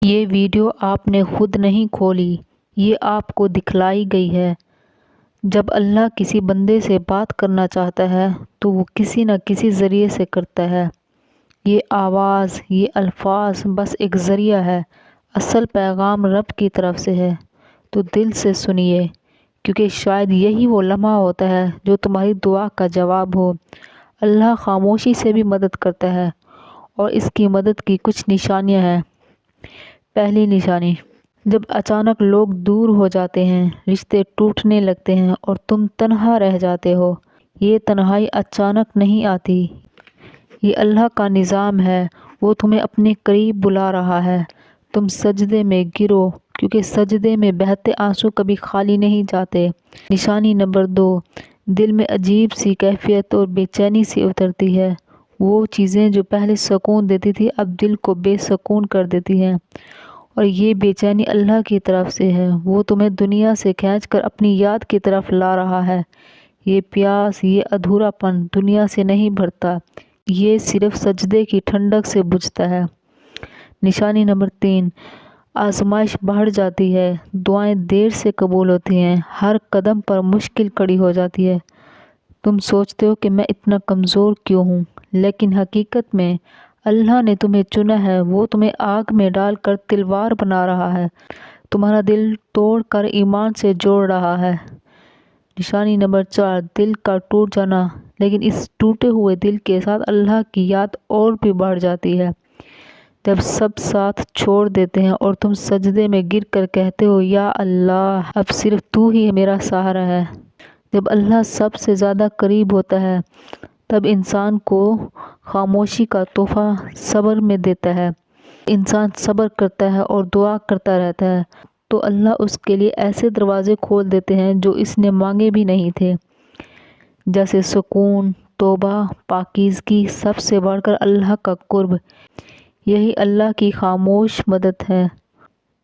یہ ویڈیو آپ نے خود نہیں کھولی، یہ آپ کو دکھلائی گئی ہے۔ جب اللہ کسی بندے سے بات کرنا چاہتا ہے تو وہ کسی نہ کسی ذریعے سے کرتا ہے۔ یہ آواز، یہ الفاظ بس ایک ذریعہ ہے، اصل پیغام رب کی طرف سے ہے۔ تو دل سے سنیے، کیونکہ شاید یہی وہ لمحہ ہوتا ہے جو تمہاری دعا کا جواب ہو۔ اللہ خاموشی سے بھی مدد کرتا ہے، اور اس کی مدد کی کچھ نشانیاں ہیں۔ پہلی نشانی، جب اچانک لوگ دور ہو جاتے ہیں، رشتے ٹوٹنے لگتے ہیں اور تم تنہا رہ جاتے ہو۔ یہ تنہائی اچانک نہیں آتی، یہ اللہ کا نظام ہے، وہ تمہیں اپنے قریب بلا رہا ہے۔ تم سجدے میں گرو، کیونکہ سجدے میں بہتے آنسو کبھی خالی نہیں جاتے۔ نشانی نمبر 2، دل میں عجیب سی کیفیت اور بے چینی سی اترتی ہے۔ وہ چیزیں جو پہلے سکون دیتی تھی اب دل کو بے سکون کر دیتی ہیں، اور یہ بے چینی اللہ کی طرف سے ہے۔ وہ تمہیں دنیا سے کھینچ کر اپنی یاد کی طرف لا رہا ہے۔ یہ پیاس، یہ ادھورا پن دنیا سے نہیں بھرتا، یہ صرف سجدے کی ٹھنڈک سے بجھتا ہے۔ نشانی نمبر 3، آزمائش بڑھ جاتی ہے، دعائیں دیر سے قبول ہوتی ہیں، ہر قدم پر مشکل کھڑی ہو جاتی ہے۔ تم سوچتے ہو کہ میں اتنا کمزور کیوں ہوں، لیکن حقیقت میں اللہ نے تمہیں چنا ہے، وہ تمہیں آگ میں ڈال کر تلوار بنا رہا ہے، تمہارا دل توڑ کر ایمان سے جوڑ رہا ہے۔ نشانی نمبر 4، دل کا ٹوٹ جانا، لیکن اس ٹوٹے ہوئے دل کے ساتھ اللہ کی یاد اور بھی بڑھ جاتی ہے۔ جب سب ساتھ چھوڑ دیتے ہیں اور تم سجدے میں گر کر کہتے ہو یا اللہ، اب صرف تو ہی میرا سہارا ہے۔ جب اللہ سب سے زیادہ قریب ہوتا ہے تب انسان کو خاموشی کا تحفہ صبر میں دیتا ہے۔ انسان صبر کرتا ہے اور دعا کرتا رہتا ہے تو اللہ اس کے لیے ایسے دروازے کھول دیتے ہیں جو اس نے مانگے بھی نہیں تھے، جیسے سکون، توبہ، پاکیزگی، سب سے بڑھ کر اللہ کا قرب۔ یہی اللہ کی خاموش مدد ہے۔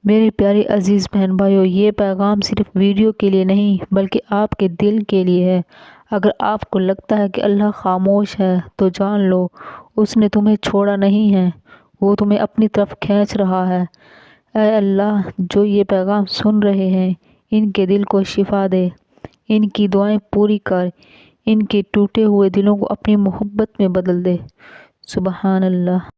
میرے پیارے عزیز بہن بھائیو، یہ پیغام صرف ویڈیو کے لیے نہیں بلکہ آپ کے دل کے لیے ہے۔ اگر آپ کو لگتا ہے کہ اللہ خاموش ہے تو جان لو اس نے تمہیں چھوڑا نہیں ہے، وہ تمہیں اپنی طرف کھینچ رہا ہے۔ اے اللہ، جو یہ پیغام سن رہے ہیں ان کے دل کو شفا دے، ان کی دعائیں پوری کر، ان کے ٹوٹے ہوئے دلوں کو اپنی محبت میں بدل دے۔ سبحان اللہ۔